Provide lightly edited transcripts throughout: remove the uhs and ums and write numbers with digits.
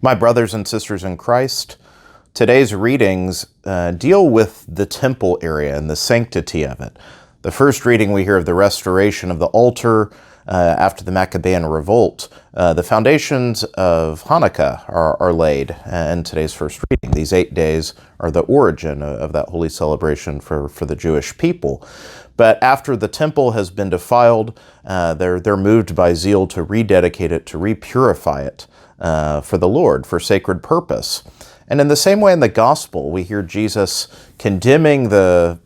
My brothers and sisters in Christ, today's readings deal with the temple area and the sanctity of it. The first reading we hear of the restoration of the altar after the Maccabean revolt. The foundations of Hanukkah are laid in today's first reading. These 8 days are the origin of that holy celebration for the Jewish people. But after the temple has been defiled, they're moved by zeal to rededicate it, to repurify it for the Lord, for sacred purpose. And in the same way in the gospel, we hear Jesus condemning the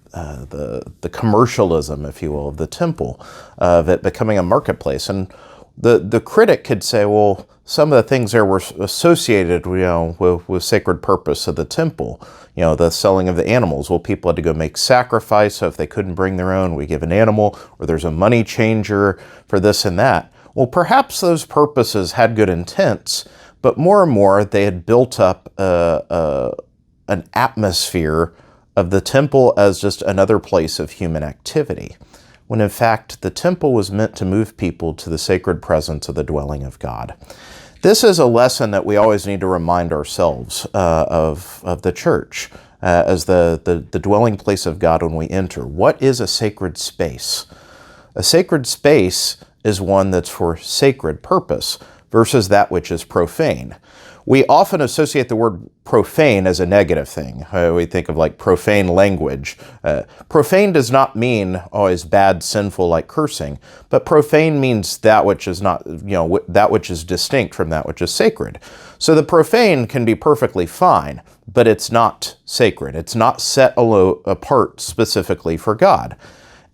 commercialism, if you will, of the temple, of it becoming a marketplace. And the critic could say, well, some of the things there were associated, with sacred purpose of the temple. The selling of the animals. Well, people had to go make sacrifice, so if they couldn't bring their own, we give an animal, or there's a money changer for this and that. Well, perhaps those purposes had good intents, but more and more they had built up an atmosphere of the temple as just another place of human activity, when in fact the temple was meant to move people to the sacred presence of the dwelling of God. This is a lesson that we always need to remind ourselves of the church as the dwelling place of God when we enter. What is a sacred space? A sacred space is one that's for sacred purpose versus that which is profane. We often associate the word profane as a negative thing. We think of like profane language. Profane does not mean always bad, sinful, like cursing, but profane means that which is not, that which is distinct from that which is sacred. So the profane can be perfectly fine, but it's not sacred. It's not set apart specifically for God.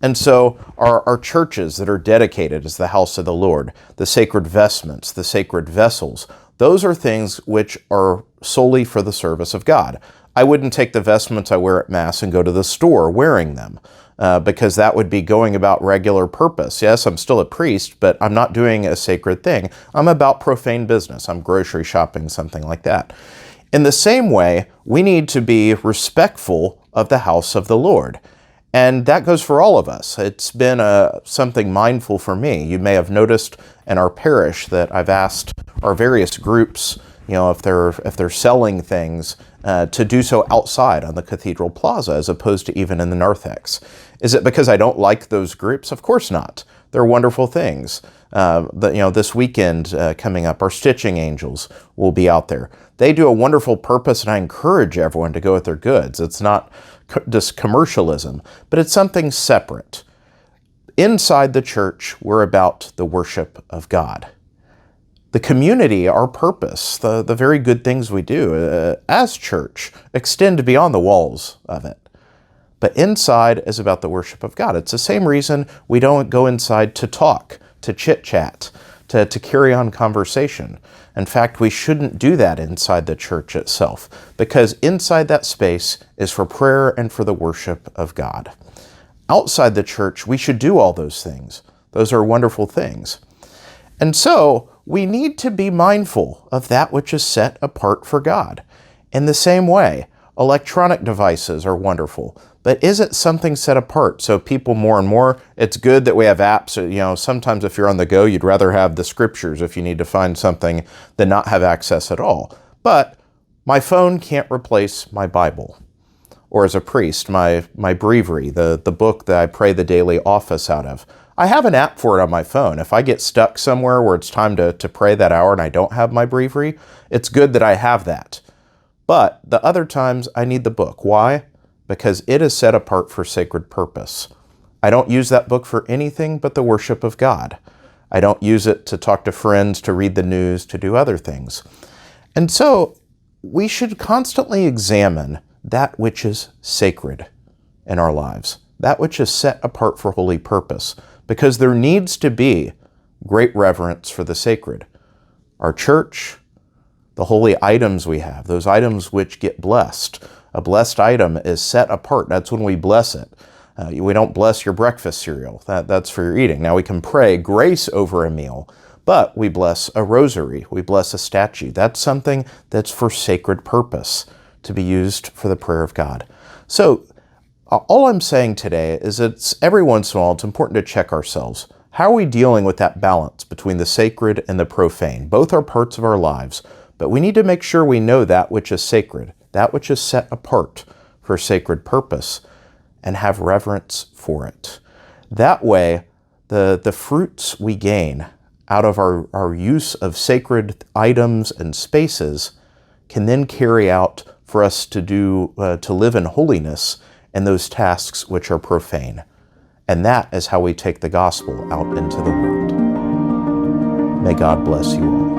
And so our churches that are dedicated as the house of the Lord, the sacred vestments, the sacred vessels, those are things which are solely for the service of God. I wouldn't take the vestments I wear at Mass and go to the store wearing them, because that would be going about regular purpose. Yes, I'm still a priest, but I'm not doing a sacred thing. I'm about profane business. I'm grocery shopping, something like that. In the same way, we need to be respectful of the house of the Lord. And that goes for all of us. It's been something mindful for me. You may have noticed in our parish that I've asked our various groups, if they're selling things, to do so outside on the Cathedral Plaza as opposed to even in the narthex. Is it because I don't like those groups? Of course not. They're wonderful things. This weekend coming up, our stitching angels will be out there. They do a wonderful purpose, and I encourage everyone to go with their goods. It's not just commercialism, but it's something separate. Inside the church, we're about the worship of God. The community, our purpose, the very good things we do as church extend beyond the walls of it. But inside is about the worship of God. It's the same reason we don't go inside to talk, to chit-chat, to carry on conversation. In fact, we shouldn't do that inside the church itself, because inside that space is for prayer and for the worship of God. Outside the church, we should do all those things. Those are wonderful things. And so, we need to be mindful of that which is set apart for God. In the same way, electronic devices are wonderful, but is it something set apart? So people more and more, it's good that we have apps. Sometimes if you're on the go, you'd rather have the scriptures if you need to find something than not have access at all. But my phone can't replace my Bible. Or as a priest, my breviary, the book that I pray the daily office out of. I have an app for it on my phone. If I get stuck somewhere where it's time to pray that hour and I don't have my breviary, it's good that I have that. But the other times I need the book. Why? Because it is set apart for sacred purpose. I don't use that book for anything but the worship of God. I don't use it to talk to friends, to read the news, to do other things. And so we should constantly examine that which is sacred in our lives, that which is set apart for holy purpose, because there needs to be great reverence for the sacred. Our church, the holy items we have, those items which get blessed. A blessed item is set apart. That's when we bless it. We don't bless your breakfast cereal. That's for your eating. Now we can pray grace over a meal, but we bless a rosary. We bless a statue. That's something that's for sacred purpose, to be used for the prayer of God. So all I'm saying today is it's every once in a while, it's important to check ourselves. How are we dealing with that balance between the sacred and the profane? Both are parts of our lives, But we need to make sure we know that which is sacred, that which is set apart for sacred purpose, and have reverence for it. That way, the fruits we gain out of our use of sacred items and spaces can then carry out for us to live in holiness in those tasks which are profane. And that is how we take the gospel out into the world. May God bless you all.